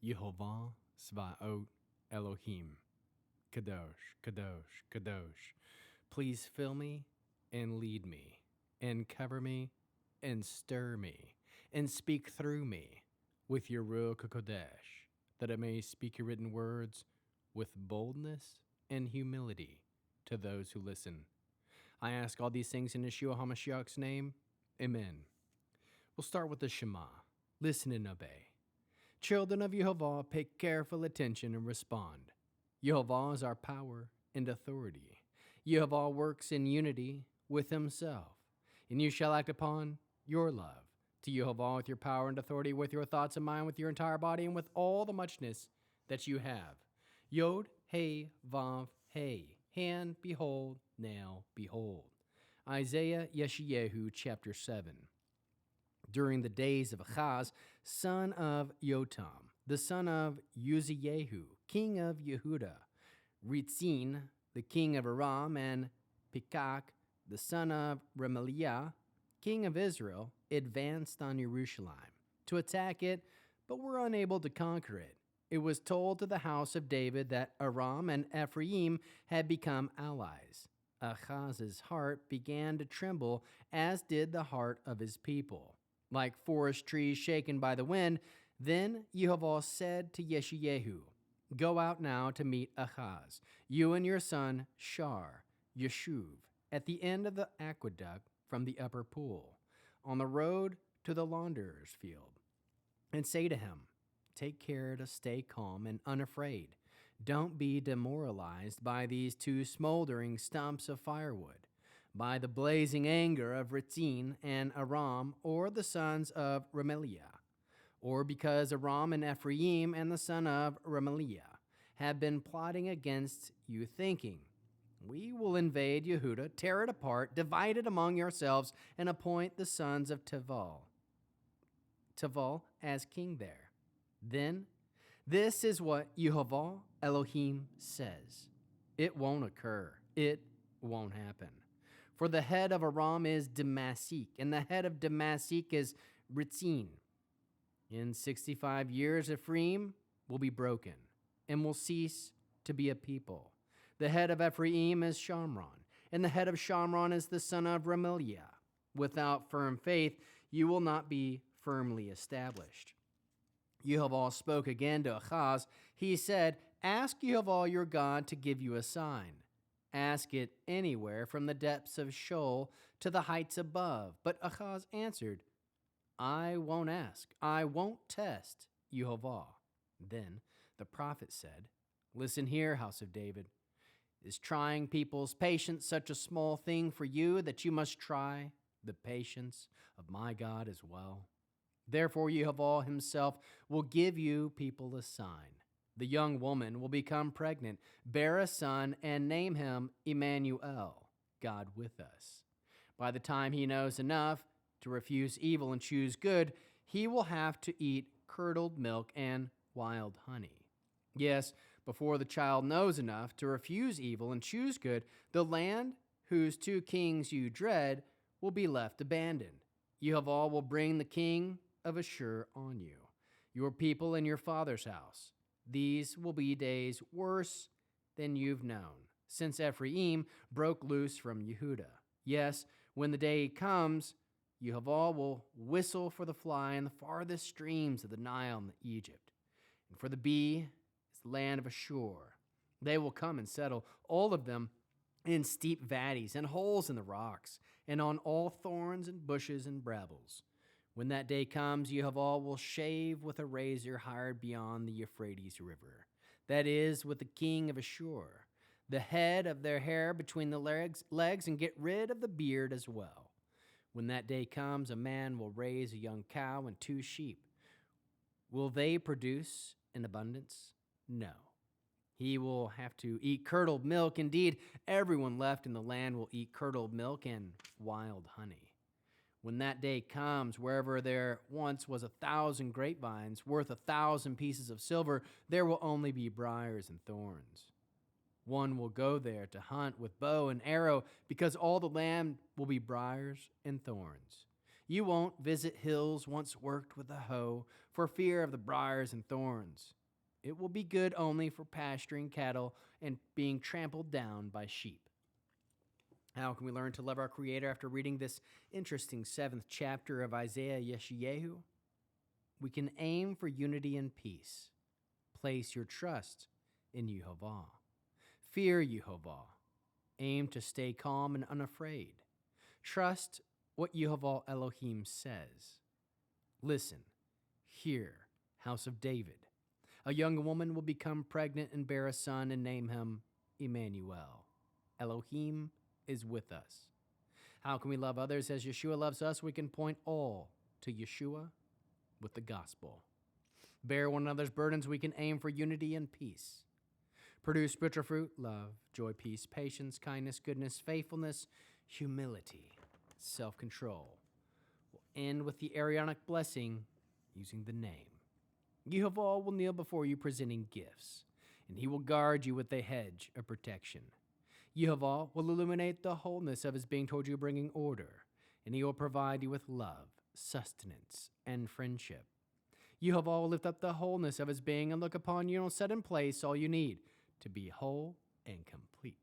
Yehovah Svaot Elohim. Kadosh, Kadosh, Kadosh. Please fill me and lead me and cover me and stir me and speak through me with your Ruach HaKodesh, that I may speak your written words with boldness and humility to those who listen. I ask all these things in Yeshua HaMashiach's name. Amen. We'll start with the Shema. Listen and obey. Children of Yehovah, pay careful attention and respond. Yehovah is our power and authority. Yehovah works in unity with himself. And you shall act upon your love to Yehovah with your power and authority, with your thoughts and mind, with your entire body, and with all the muchness that you have. Yod, Hey, Vav, Hey. Hand, behold, now, behold. Isaiah Yeshayahu, chapter 7. During the days of Ahaz, son of Yotam, the son of Uzziyahu, king of Yehuda, Ritzin, the king of Aram, and Pikach, the son of Remaliah, king of Israel, advanced on Jerusalem to attack it, but were unable to conquer it. It was told to the house of David that Aram and Ephraim had become allies. Ahaz's heart began to tremble, as did the heart of his people, like forest trees shaken by the wind. Then Yehovah said to Yeshayahu, go out now to meet Ahaz, you and your son Shar, Yeshuv, at the end of the aqueduct from the upper pool, on the road to the launderer's field, and say to him, take care to stay calm and unafraid. Don't be demoralized by these two smoldering stumps of firewood, by the blazing anger of Ritzin and Aram, or the sons of Remaliah, or because Aram and Ephraim and the son of Remaliah have been plotting against you, thinking, we will invade Yehuda, tear it apart, divide it among yourselves, and appoint the sons of Teval as king there. Then, this is what Yehovah Elohim says. It won't occur. It won't happen. For the head of Aram is Damasik, and the head of Damasik is Ritzin. In 65 years, Ephraim will be broken and will cease to be a people. The head of Ephraim is Shamron, and the head of Shamron is the son of Remaliah. Without firm faith, you will not be firmly established. Yehovah spoke again to Ahaz. He said, ask Yehovah your God to give you a sign. Ask it anywhere from the depths of Sheol to the heights above. But Ahaz answered, I won't ask. I won't test Yehovah. Then the prophet said, listen here, house of David. Is trying people's patience such a small thing for you that you must try the patience of my God as well? Therefore Yehovah himself will give you people a sign. The young woman will become pregnant, bear a son, and name him Immanuel, God with us. By the time he knows enough to refuse evil and choose good, he will have to eat curdled milk and wild honey. Yes, before the child knows enough to refuse evil and choose good, the land whose two kings you dread will be left abandoned. Yehovah will bring the king of Ashur on you, your people and your father's house. These will be days worse than you've known, since Ephraim broke loose from Yehuda. Yes, when the day comes, Yehovah will whistle for the fly in the farthest streams of the Nile and Egypt, and for the bee is the land of Ashur. They will come and settle, all of them, in steep valleys and holes in the rocks, and on all thorns and bushes and brambles. When that day comes, Yehovah will shave with a razor hired beyond the Euphrates River, that is, with the king of Ashur, the head of their hair between the legs, and get rid of the beard as well. When that day comes, a man will raise a young cow and 2 sheep. Will they produce in abundance? No. He will have to eat curdled milk. Indeed, everyone left in the land will eat curdled milk and wild honey. When that day comes, wherever there once was 1,000 grapevines worth 1,000 pieces of silver, there will only be briars and thorns. One will go there to hunt with bow and arrow, because all the land will be briars and thorns. You won't visit hills once worked with a hoe for fear of the briars and thorns. It will be good only for pasturing cattle and being trampled down by sheep. How can we learn to love our Creator after reading this interesting 7th chapter of Isaiah Yeshayahu? We can aim for unity and peace. Place your trust in Yehovah. Fear Yehovah. Aim to stay calm and unafraid. Trust what Yehovah Elohim says. Listen, hear, house of David. A young woman will become pregnant and bear a son and name him Immanuel. Elohim is with us. How can we love others as Yeshua loves us? We can point all to Yeshua with the gospel. Bear one another's burdens. We can aim for unity and peace. Produce spiritual fruit, love, joy, peace, patience, kindness, goodness, faithfulness, humility, self-control. We'll end with the Aaronic blessing using the name. Yehovah will kneel before you presenting gifts, and he will guard you with a hedge of protection. Yehovah will illuminate the wholeness of his being toward you, bringing order, and he will provide you with love, sustenance, and friendship. Yehovah will lift up the wholeness of his being and look upon you and will set in place all you need to be whole and complete.